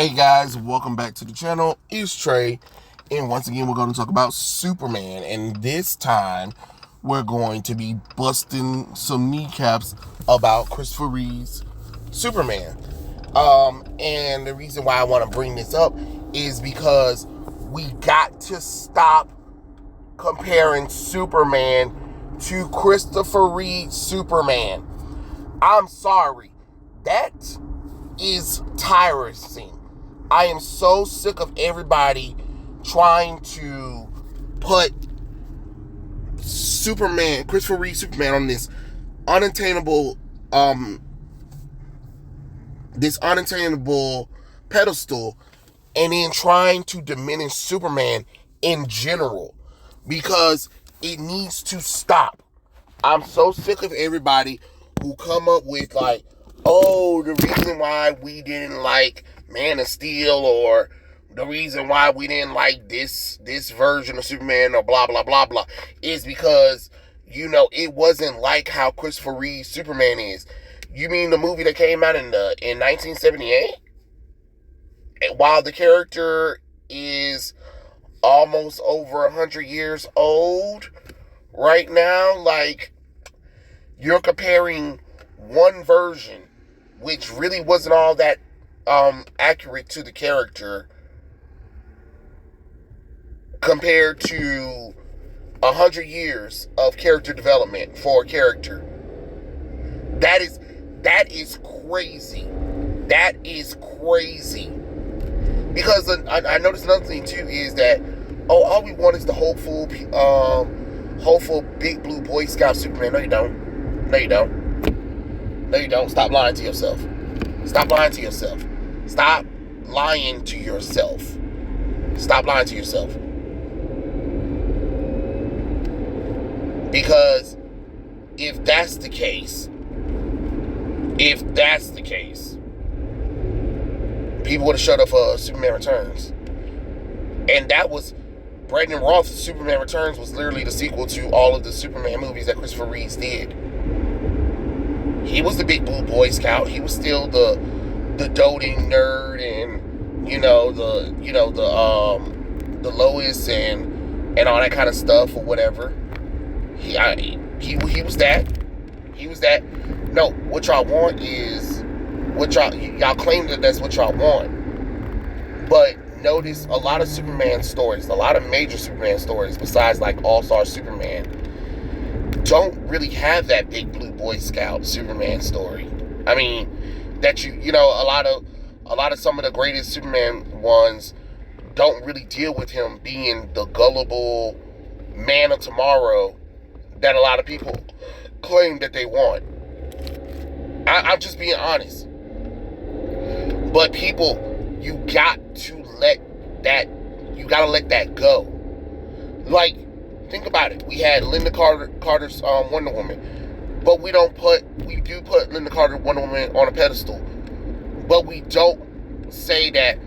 Hey guys, welcome back to the channel. It's Trey, and once again we're going to talk about Superman, and this time we're going to be busting some kneecaps about Christopher Reeve's Superman. And the reason why I want to bring this up is because we got to stop comparing Superman to Christopher Reeve Superman. I'm sorry, that is tiresome. I am so sick of everybody trying to put Superman, Christopher Reeve Superman, on this unattainable pedestal, and then trying to diminish Superman in general, because it needs to stop. I'm so sick of everybody who come up with like, oh, the reason why we didn't like Man of Steel, or the reason why we didn't like this version of Superman, or blah blah blah blah, is because, it wasn't like how Christopher Reeve Superman is. You mean the movie that came out in 1978? While the character is almost over 100 years old right now, like, you're comparing one version, which really wasn't all that accurate to the character, compared to 100 years of character development for a character. That is crazy. That is crazy. Because I noticed another thing too is that, all we want is the hopeful big blue Boy Scout Superman. No, you don't. No, you don't. No, you don't. Stop lying to yourself. Stop lying to yourself. Stop lying to yourself. Stop lying to yourself. Because if that's the case, people would have shut up for Superman Returns. And that was, Brandon Roth's Superman Returns was literally the sequel to all of the Superman movies that Christopher Reeve did. He was the big blue Boy Scout. He was still the doting nerd, and the Lois and all that kind of stuff, or whatever. He was that. He was that. No, what y'all want is y'all claim that that's what y'all want. But notice a lot of Superman stories, a lot of major Superman stories, besides like All-Star Superman, don't really have that big blue Boy Scout Superman story. I mean, that a lot of some of the greatest Superman ones don't really deal with him being the gullible man of tomorrow that a lot of people claim that they want. I'm just being honest. But people, you gotta let that go. Like, think about it. We had Linda Carter's Wonder Woman, but we do put Linda Carter Wonder Woman on a pedestal, but we don't say that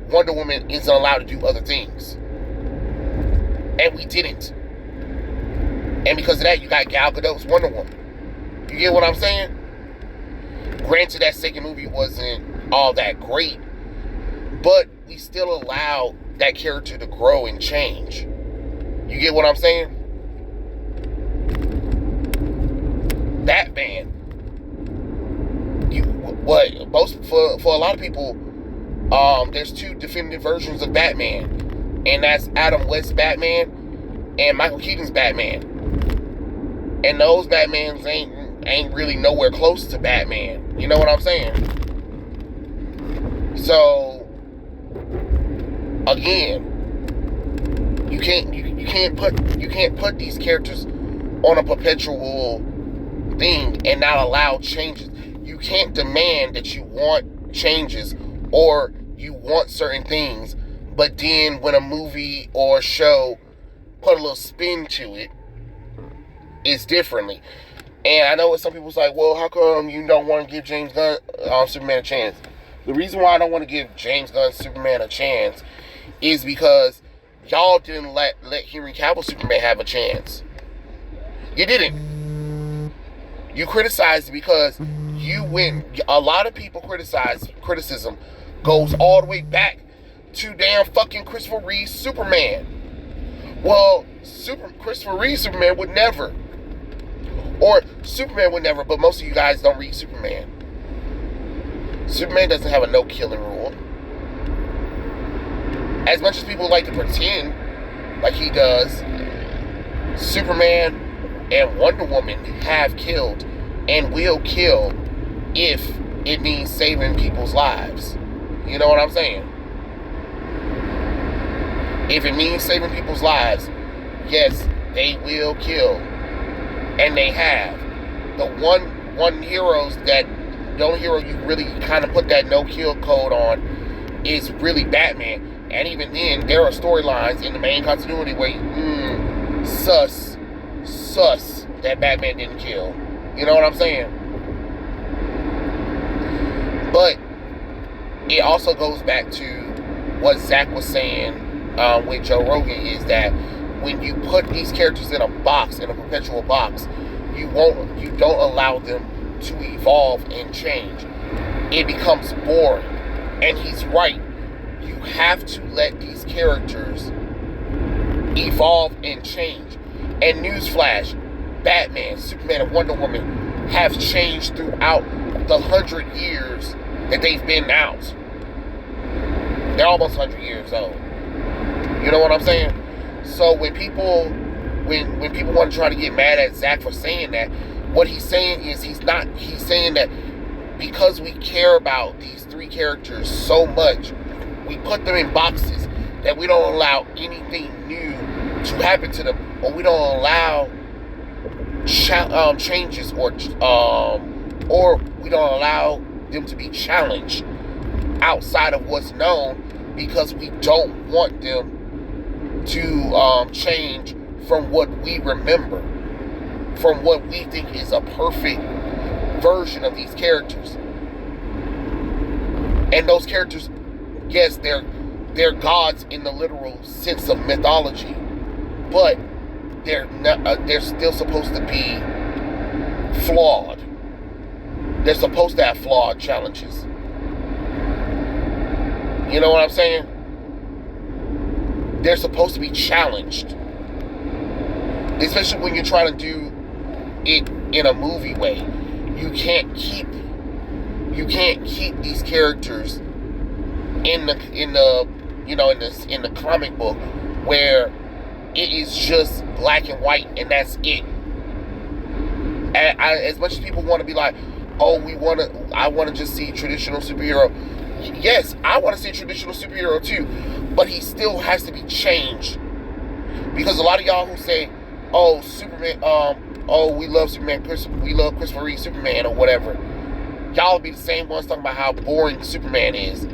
Wonder Woman isn't allowed to do other things, and we didn't. And because of that, you got Gal Gadot's Wonder Woman. You get what I'm saying? Granted, that second movie wasn't all that great, but we still allow that character to grow and change. You get what I'm saying? Batman. For a lot of people, there's two definitive versions of Batman, and that's Adam West's Batman and Michael Keaton's Batman. And those Batmans ain't really nowhere close to Batman. You know what I'm saying? So again, you can't put these characters on a perpetual thing and not allow changes. You can't demand that you want changes or you want certain things, but then when a movie or a show put a little spin to it, it's differently. And I know what some people's like, well, how come you don't want to give James Gunn Superman a chance? The reason why I don't want to give James Gunn Superman a chance is because y'all didn't let Henry Cavill Superman have a chance. You didn't. You criticized because you went. A lot of people criticism goes all the way back to damn fucking Christopher Reeve Superman. Well, Christopher Reeve Superman would never. Or Superman would never, but most of you guys don't read Superman. Superman doesn't have a no-killing rule. As much as people like to pretend like he does, Superman and Wonder Woman have killed and will kill if it means saving people's lives. You know what I'm saying? If it means saving people's lives, yes, they will kill. And they have. The one heroes that, the only hero you really kind of put that no-kill code on is really Batman. And even then, there are storylines in the main continuity where you, sus, that Batman didn't kill. You know what I'm saying? But it also goes back to what Zach was saying with Joe Rogan, is that when you put these characters in a box, in a perpetual box, you don't allow them to evolve and change. It becomes boring. And he's right. You have to let these characters evolve and change. And newsflash, Batman, Superman, and Wonder Woman have changed throughout the 100 years that they've been out. They're almost 100 years old. You know what I'm saying? So when people want to try to get mad at Zach for saying that, what he's saying is he's saying that because we care about these three characters so much, we put them in boxes that we don't allow anything new to happen to them, or we don't allow changes, or we don't allow them to be challenged outside of what's known, because we don't want them to change from what we remember, from what we think is a perfect version of these characters. And those characters, yes, they're gods in the literal sense of mythology, but they're still supposed to be flawed. They're supposed to have flawed challenges. You know what I'm saying? They're supposed to be challenged. Especially when you're trying to do it in a movie way. You can't keep these characters in the comic book where it is just black and white and that's it. And as much as people want to be like, oh, I want to just see traditional superhero. Yes, I want to see a traditional superhero too, but he still has to be changed. Because a lot of y'all who say, oh, Superman, we love Superman, we love Christopher Reeve Superman or whatever, y'all be the same ones talking about how boring Superman is.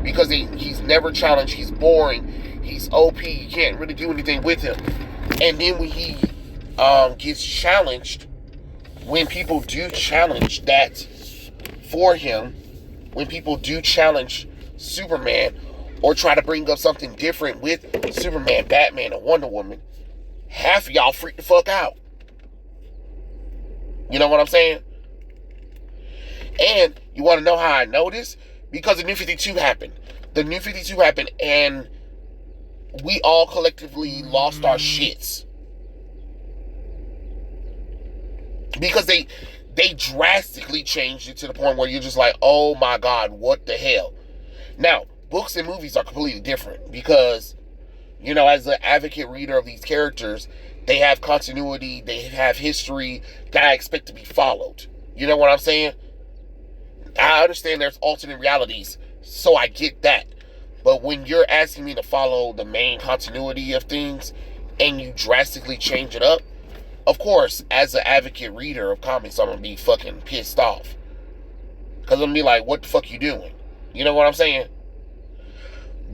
Because he's never challenged, he's boring, he's OP, you can't really do anything with him. And then when he gets challenged, when people do challenge that for him, when people do challenge Superman or try to bring up something different with Superman, Batman, and Wonder Woman, half of y'all freak the fuck out. You know what I'm saying? And you want to know how I know this? Because the New 52 happened. The New 52 happened and we all collectively lost our shits. Because they drastically changed it to the point where you're just like, oh my God, what the hell? Now, books and movies are completely different because, you know, as an advocate reader of these characters, they have continuity, they have history that I expect to be followed. You know what I'm saying? I understand there's alternate realities, so I get that. But when you're asking me to follow the main continuity of things and you drastically change it up, of course, as an advocate reader of comics, I'm going to be fucking pissed off. Because I'm going to be like, what the fuck you doing? You know what I'm saying?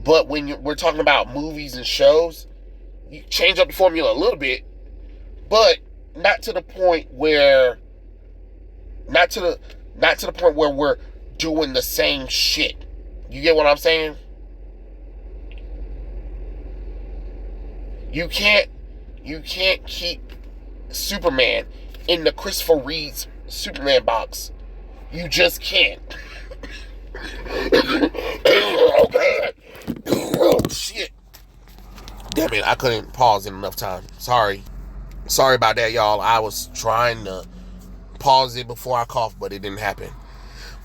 But when we're talking about movies and shows, you change up the formula a little bit, but not to the point where we're doing the same shit. You get what I'm saying? You can't keep Superman in the Christopher Reeve Superman box. You just can't. Oh, God. Oh, shit. Damn it, I couldn't pause in enough time. Sorry about that, y'all. I was trying to pause it before I coughed, but it didn't happen.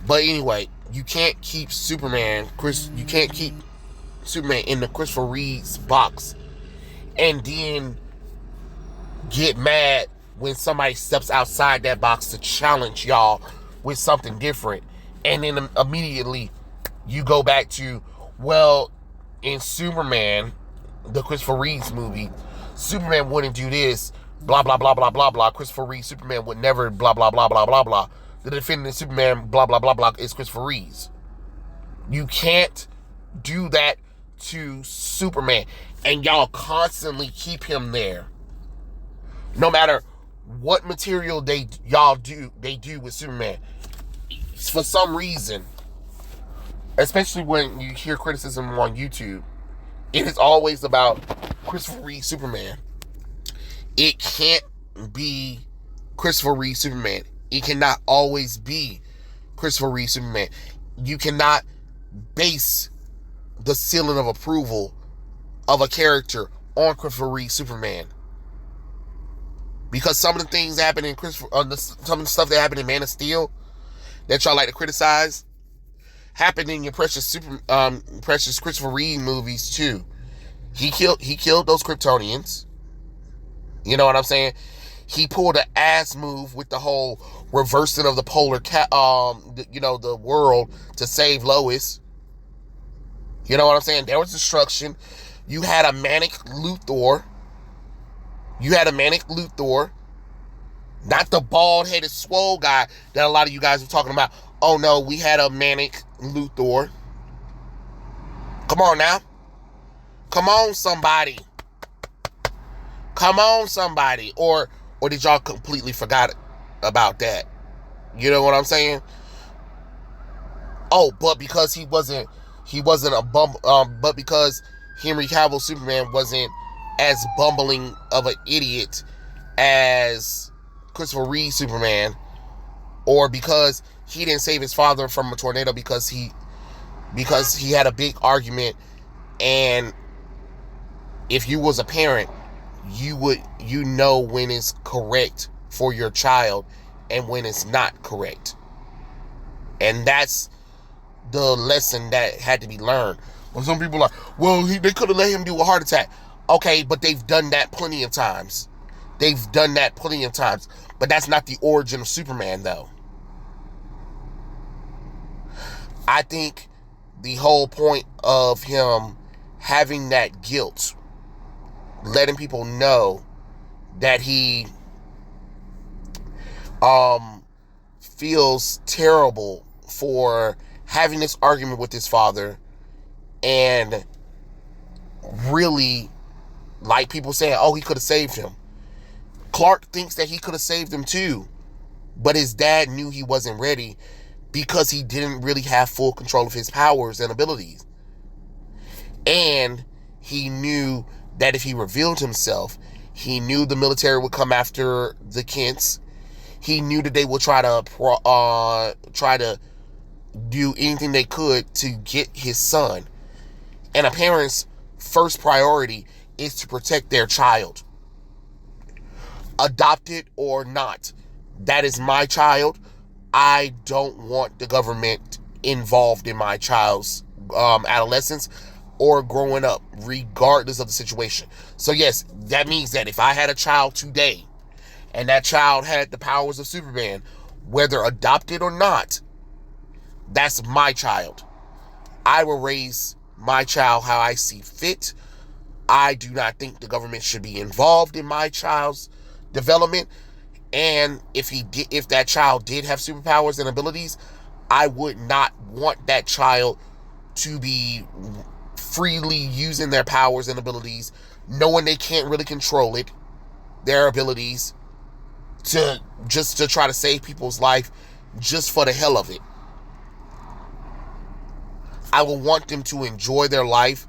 But anyway, you can't keep Superman in the Christopher Reeve's box and then get mad when somebody steps outside that box to challenge y'all with something different. And then immediately you go back to, well, in Superman, the Christopher Reeves movie, Superman wouldn't do this, blah, blah, blah, blah, blah, blah. Christopher Reeve Superman would never, blah, blah, blah, blah, blah, blah. The defendant Superman, blah, blah, blah, blah, is Christopher Reeves. You can't do that to Superman. And y'all constantly keep him there. No matter what material they do with Superman. For some reason, especially when you hear criticism on YouTube, it is always about Christopher Reeve Superman. It can't be Christopher Reeve Superman. It cannot always be Christopher Reeve Superman. You cannot base the ceiling of approval of a character on Christopher Reeve Superman. Because some of the things that happen in some of the stuff that happened in Man of Steel that y'all like to criticize happened in your precious Christopher Reeve movies too. He killed those Kryptonians. You know what I'm saying? He pulled an ass move with the whole reversing of the the world to save Lois. You know what I'm saying? There was destruction. You had a manic Luthor. Not the bald-headed swole guy that a lot of you guys were talking about. Oh no, we had a manic Luthor. Come on now. Come on, somebody. Or did y'all completely forgot about that? You know what I'm saying? Oh, but because he wasn't a but because Henry Cavill Superman wasn't as bumbling of an idiot as Christopher Reeve Superman, or because he didn't save his father from a tornado because he had a big argument, and if you was a parent, you know when it's correct for your child and when it's not correct. And that's the lesson that had to be learned. Well, some people are like, well, they could have let him do a heart attack. Okay, but they've done that plenty of times. But that's not the origin of Superman, though. I think the whole point of him having that guilt, letting people know that he feels terrible for having this argument with his father, and really, like people saying, oh, he could have saved him. Clark thinks that he could have saved him too, but his dad knew he wasn't ready because he didn't really have full control of his powers and abilities. And he knew that if he revealed himself, he knew the military would come after the Kents. He knew that they would try to do anything they could to get his son. And a parent's first priority is to protect their child. Adopted or not, that is my child. I don't want the government involved in my child's adolescence or growing up, regardless of the situation. So yes, that means that if I had a child today and that child had the powers of Superman, whether adopted or not, that's my child. I will raise my child how I see fit. I do not think the government should be involved in my child's development. And if that child did have superpowers and abilities, I would not want that child to be freely using their powers and abilities, knowing they can't really control it, their abilities, to try to save people's life just for the hell of it. I will want them to enjoy their life,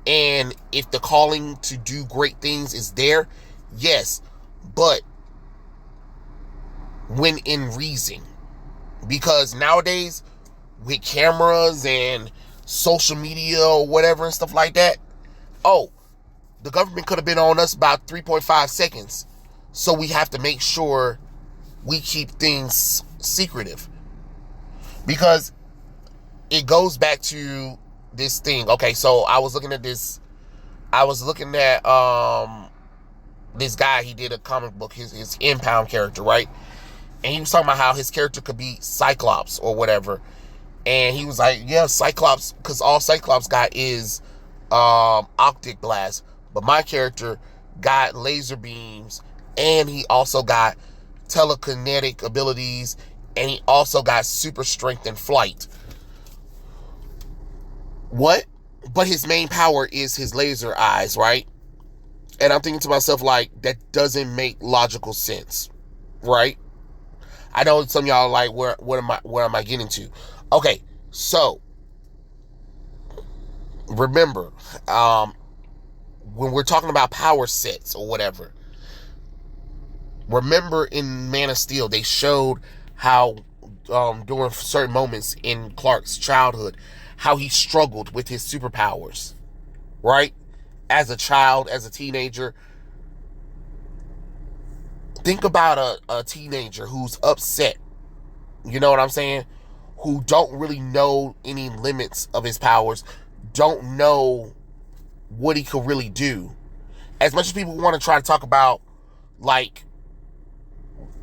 and if the calling to do great things is there, yes, but when in reason. Because nowadays, with cameras and social media or whatever and stuff like that. Oh, the government could have been on us about 3.5 seconds. So we have to make sure we keep things secretive. Because it goes back to this thing. Okay, so I was looking at this. I was looking at this guy. He did a comic book, his Impound character, right? And he was talking about how his character could be Cyclops or whatever. And he was like, yeah, Cyclops, because all Cyclops got is optic blast. But my character got laser beams, and he also got telekinetic abilities, and he also got super strength and flight. What? But his main power is his laser eyes, right? And I'm thinking to myself, like, that doesn't make logical sense, right? I know some of y'all are like, where am I getting to? Okay, so remember, when we're talking about power sets or whatever, remember in Man of Steel, they showed how during certain moments in Clark's childhood, how he struggled with his superpowers, right? As a child, as a teenager. Think about a teenager who's upset, you know what I'm saying? Who don't really know any limits of his powers, don't know what he could really do. As much as people want to try to talk about, like,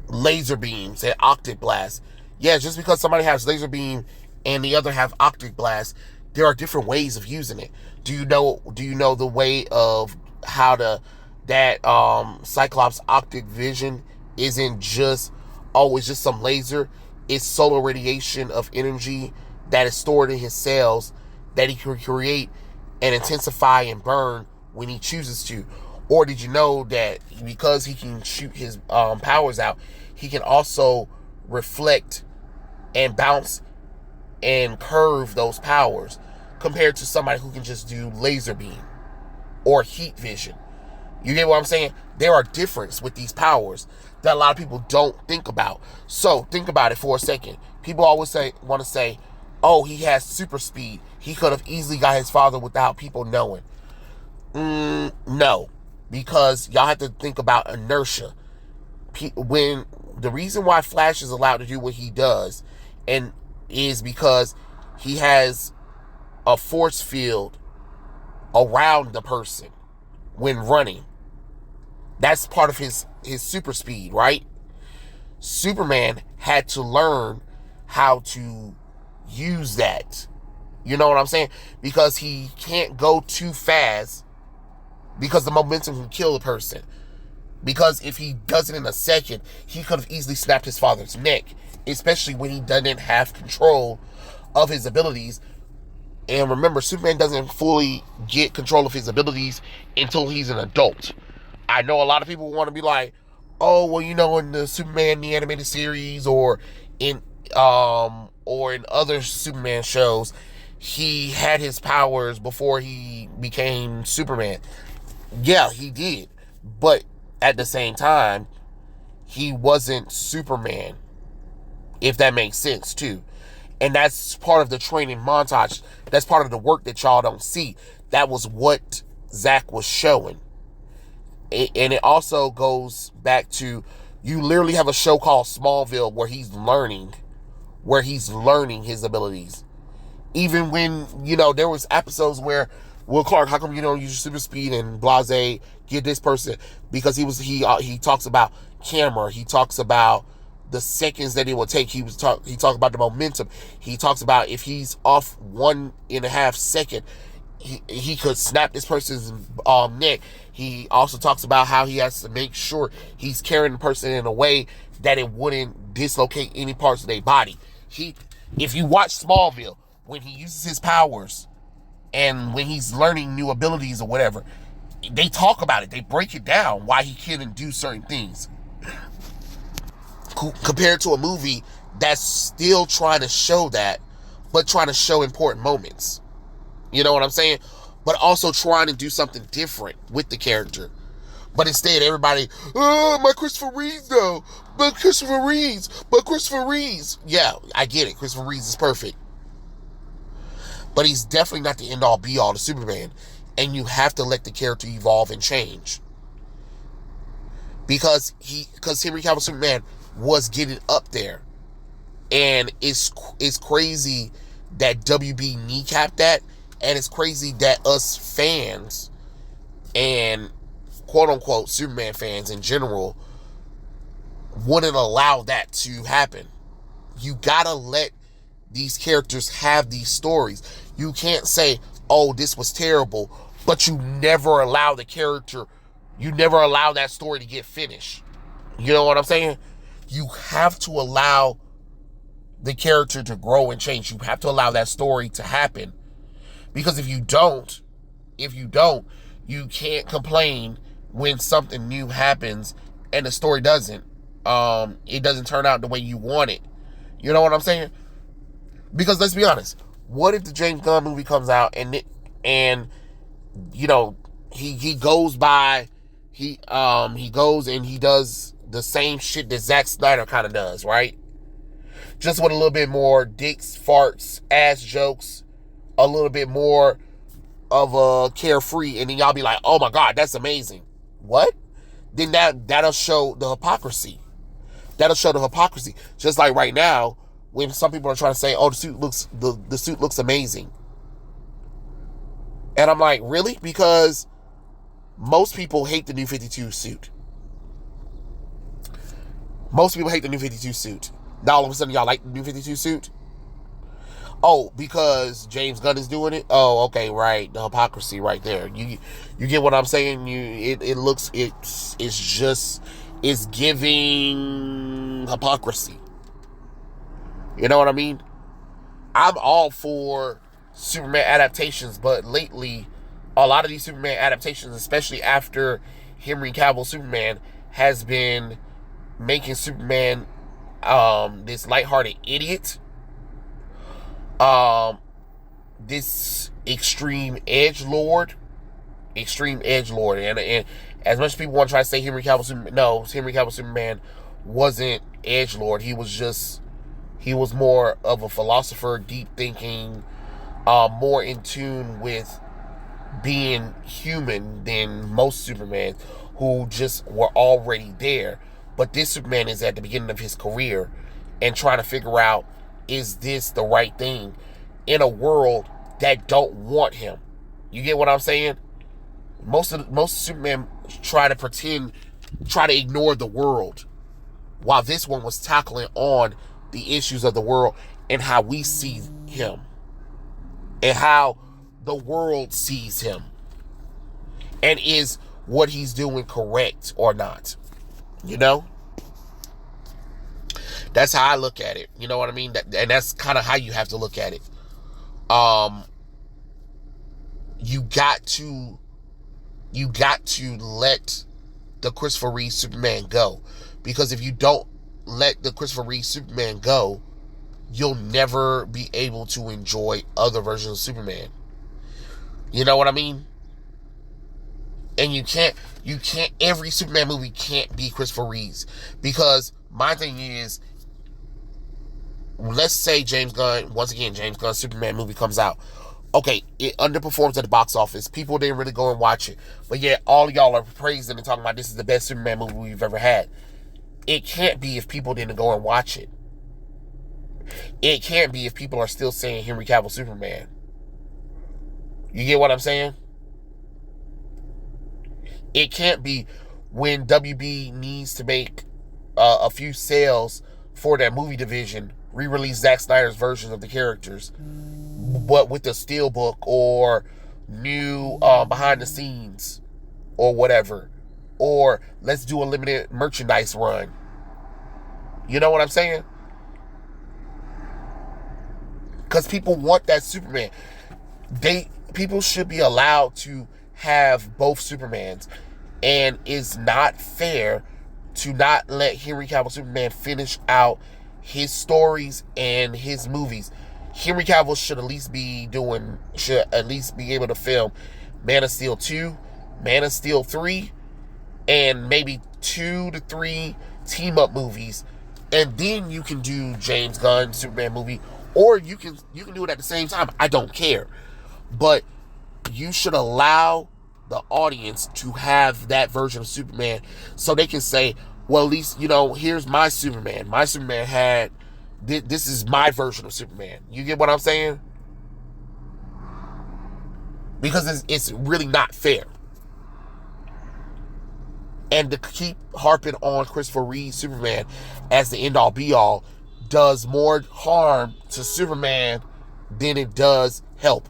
laser beams and octave blast, yeah, just because somebody has laser beam and the other have octave blast, there are different ways of using it. Do you know the way of how that Cyclops octave vision isn't just it's just some laser? It's solar radiation of energy that is stored in his cells that he can create and intensify and burn when he chooses to. Or did you know that because he can shoot his powers out, he can also reflect and bounce and curve those powers compared to somebody who can just do laser beam or heat vision? You get what I'm saying? There are differences with these powers that a lot of people don't think about. So think about it for a second. People always want to say, oh, he has super speed. He could have easily got his father without people knowing. No, because y'all have to think about inertia. When the reason why Flash is allowed to do what he does, and is because he has a force field around the person when running. That's part of his super speed, right? Superman had to learn how to use that. You know what I'm saying? Because he can't go too fast because the momentum can kill a person. Because if he does it in a second, he could have easily snapped his father's neck, especially when he doesn't have control of his abilities. And remember, Superman doesn't fully get control of his abilities until he's an adult. I know a lot of people want to be like, oh, well, you know, in the Superman the animated series or in other Superman shows, he had his powers before he became Superman. Yeah, he did. But at the same time, he wasn't Superman, if that makes sense too. And that's part of the training montage. That's part of the work that y'all don't see. That was what Zach was showing. And it also goes back to, you literally have a show called Smallville where he's learning his abilities. Even when, you know, there was episodes where, well, Clark, how come you don't use your super speed and blase, get this person? Because he talks about camera. He talks about the seconds that it will take. He talks about the momentum. He talks about if he's off 1.5 seconds, he could snap this person's neck. He also talks about how he has to make sure he's carrying the person in a way that it wouldn't dislocate any parts of their body. If you watch Smallville, when he uses his powers and when he's learning new abilities or whatever, they talk about it. They break it down why he couldn't do certain things. Compared to a movie that's still trying to show that, but trying to show important moments. You know what I'm saying? But also trying to do something different with the character. But instead, everybody, oh, my Christopher Reeves, though. But Christopher Reeves. Yeah, I get it. Christopher Reeves is perfect. But he's definitely not the end-all be-all to Superman. And you have to let the character evolve and change. Because Henry Cavill Superman was getting up there. And it's crazy that WB kneecapped that. And it's crazy that us fans and quote-unquote Superman fans in general wouldn't allow that to happen. You gotta let these characters have these stories. You can't say, oh, this was terrible, but you never allow the character, you never allow that story to get finished. You know what I'm saying? You have to allow the character to grow and change. You have to allow that story to happen. Because if you don't, you can't complain when something new happens and the story doesn't. It doesn't turn out the way you want it. You know what I'm saying? Because let's be honest, what if the James Gunn movie comes out and you know, he goes and he does the same shit that Zack Snyder kind of does, right? Just with a little bit more dicks, farts, ass jokes, a little bit more of a carefree, and then y'all be like, oh my God, that's amazing. What? Then that'll show the hypocrisy. That'll show the hypocrisy. Just like right now, when some people are trying to say, oh, the suit looks amazing. And I'm like, really? Because most people hate the new 52 suit. Most people hate the new 52 suit. Now all of a sudden y'all like the new 52 suit? Oh, because James Gunn is doing it? Oh, okay, right. The hypocrisy right there. You get what I'm saying? It's giving hypocrisy. You know what I mean? I'm all for Superman adaptations, but lately, a lot of these Superman adaptations, especially after Henry Cavill Superman, has been making Superman this lighthearted idiot, this extreme edgelord, and as much as people want to try to say Henry Cavill Superman wasn't edgelord. He was more of a philosopher, deep thinking, more in tune with being human than most Supermans who just were already there. But this Superman is at the beginning of his career and trying to figure out, is this the right thing in a world that don't want him? You get what I'm saying? Most Superman try to ignore the world, while this one was tackling on the issues of the world and how we see him and how the world sees him, and is what he's doing correct or not. You know, that's how I look at it. You know what I mean? And that's kind of how you have to look at it. You got to let the Christopher Reeve Superman go, because if you don't let the Christopher Reeve Superman go, you'll never be able to enjoy other versions of Superman. You know what I mean? And you can't, every Superman movie can't be Christopher Reeves. Because my thing is, let's say James Gunn's Superman movie comes out. Okay, it underperforms at the box office. People didn't really go and watch it. But yet, all y'all are praising and talking about this is the best Superman movie we've ever had. It can't be if people didn't go and watch it. It can't be if people are still saying Henry Cavill Superman. You get what I'm saying? It can't be when WB needs to make a few sales for their movie division, re-release Zack Snyder's versions of the characters, but with the steelbook or new behind the scenes or whatever, or let's do a limited merchandise run. You know what I'm saying? Because people want that Superman. People should be allowed to have both Supermans, and it's not fair to not let Henry Cavill Superman finish out his stories and his movies. Henry Cavill should at least be able to film Man of Steel 2, Man of Steel 3, and maybe 2 to 3 team-up movies. And then you can do James Gunn Superman movie, or you can do it at the same time. I don't care. But you should allow the audience to have that version of Superman so they can say, well, at least, here's my Superman. My Superman had, this is my version of Superman. You get what I'm saying? Because it's really not fair. And to keep harping on Christopher Reeve Superman as the end-all be-all does more harm to Superman than it does help.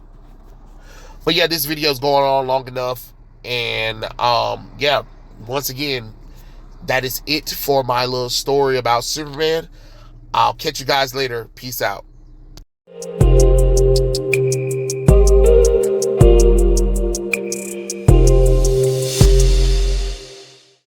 But yeah, this video is going on long enough. And yeah, once again, that is it for my little story about Superman. I'll catch you guys later. Peace out.